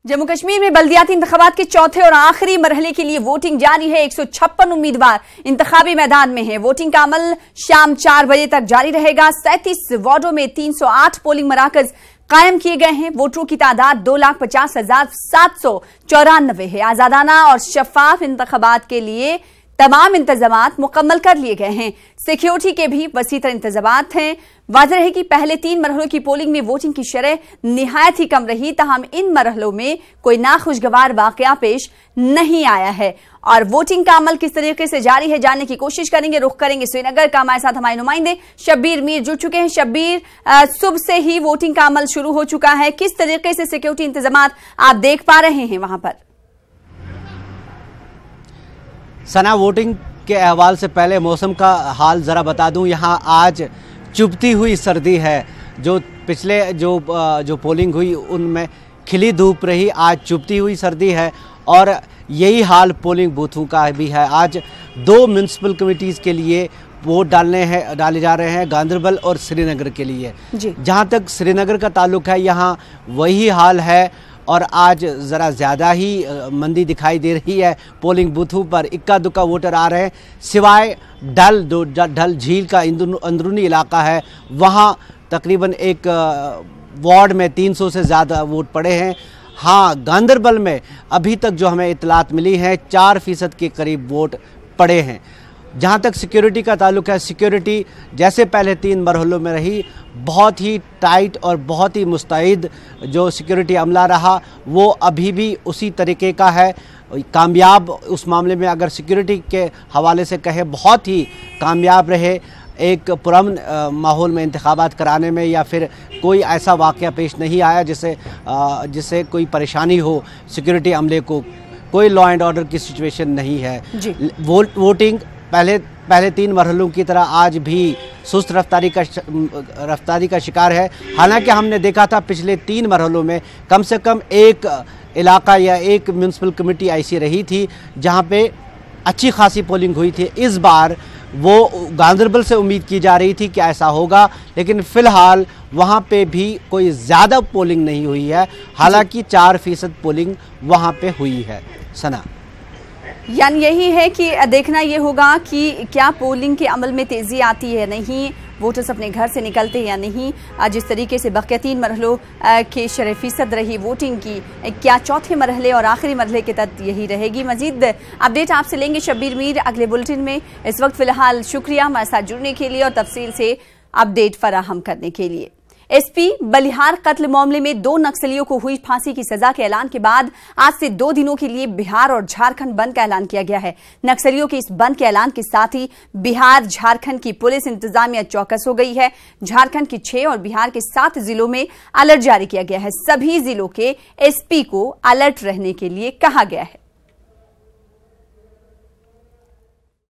जम्मू कश्मीर में बल्दियाती इंतखाबात के चौथे और आखिरी मरहले के लिए वोटिंग जारी है। 156 उम्मीदवार इंतखाबी मैदान में हैं। वोटिंग का अमल शाम 4 बजे तक जारी रहेगा। 37 वार्डों में 308 पोलिंग मराकज कायम किए गए हैं। वोटरों की तादाद 2,50,794 है। आजादाना और शफाफ इंतखाबात के लिए तमाम इंतजामात मुकम्मल कर लिए गए हैं। सिक्योरिटी के भी वसीतर इंतजामात हैं। वाज़ेह है कि पहले 3 मरहलों की पोलिंग में वोटिंग की शरह निहायत ही कम रही, ताहम इन मरहलों में कोई नाखुशगवार वाकया पेश नहीं आया है। और वोटिंग का अमल किस तरीके से जारी है जानने की कोशिश करेंगे। रुख करेंगे श्रीनगर का। हमारे साथ हमारे नुमाइंदे शब्बीर मीर जुड़ चुके हैं। शब्बीर, सुबह से ही वोटिंग का अमल शुरू हो चुका है। किस तरीके से सिक्योरिटी इंतजामात आप देख पा रहे हैं वहां पर? सना, वोटिंग के अहवाल से पहले मौसम का हाल ज़रा बता दूं। यहाँ आज चुभती हुई सर्दी है। जो पिछले जो पोलिंग हुई उनमें खिली धूप रही, आज चुभती हुई सर्दी है। और यही हाल पोलिंग बूथों का भी है। आज 2 म्यूनसिपल कमेटीज़ के लिए वोट डाले जा रहे हैं, गांदरबल और श्रीनगर के लिए। जहाँ तक श्रीनगर का ताल्लुक है, यहाँ वही हाल है। और आज ज़रा ज़्यादा ही मंदी दिखाई दे रही है। पोलिंग बूथों पर इक्का दुक्का वोटर आ रहे हैं, सिवाय डल झील का अंदरूनी इलाका है, वहाँ तकरीबन एक वार्ड में 300 से ज़्यादा वोट पड़े हैं। हाँ, गांदरबल में अभी तक जो हमें इतलात मिली है 4% के करीब वोट पड़े हैं। जहाँ तक सिक्योरिटी का ताल्लुक है, सिक्योरिटी जैसे पहले 3 मरहलों में रही, बहुत ही टाइट और बहुत ही मुस्तैद जो सिक्योरिटी अमला रहा, वो अभी भी उसी तरीके का है। कामयाब उस मामले में अगर सिक्योरिटी के हवाले से कहे, बहुत ही कामयाब रहे एक पुरअमन माहौल में इंतखाबात कराने में, या फिर कोई ऐसा वाक़या पेश नहीं आया जिससे कोई परेशानी हो सिक्योरिटी अमले को। कोई लॉ एंड ऑर्डर की सिचुएशन नहीं है। वोटिंग पहले 3 मरहलों की तरह आज भी सुस्त रफ्तारी का शिकार है। हालांकि हमने देखा था पिछले 3 मरहलों में कम से कम एक इलाका या एक म्यूनसिपल कमेटी ऐसी रही थी जहां पे अच्छी खासी पोलिंग हुई थी। इस बार वो गांदरबल से उम्मीद की जा रही थी कि ऐसा होगा, लेकिन फ़िलहाल वहाँ पे भी कोई ज़्यादा पोलिंग नहीं हुई है। हालांकि 4% पोलिंग वहाँ पे हुई है। सना, यानी यही है कि देखना ये होगा कि क्या पोलिंग के अमल में तेज़ी आती है नहीं, वोटर्स अपने घर से निकलते हैं या नहीं। जिस तरीके से बकिया 3 मरहलों के शरह फीसद रही वोटिंग की, क्या चौथे मरहले और आखिरी मरहले के तहत यही रहेगी? मजीद अपडेट आपसे लेंगे शब्बीर मीर अगले बुलेटिन में। इस वक्त फिलहाल शुक्रिया हमारे साथ जुड़ने के लिए और तफसील से अपडेट फराहम करने के लिए। एसपी बलिहार कत्ल मामले में 2 नक्सलियों को हुई फांसी की सजा के ऐलान के बाद आज से 2 दिनों के लिए बिहार और झारखंड बंद का ऐलान किया गया है। नक्सलियों के इस बंद के ऐलान के साथ ही बिहार झारखंड की पुलिस इंतजामिया चौकस हो गई है। झारखंड की 6 और बिहार के 7 जिलों में अलर्ट जारी किया गया है। सभी जिलों के एसपी को अलर्ट रहने के लिए कहा गया है।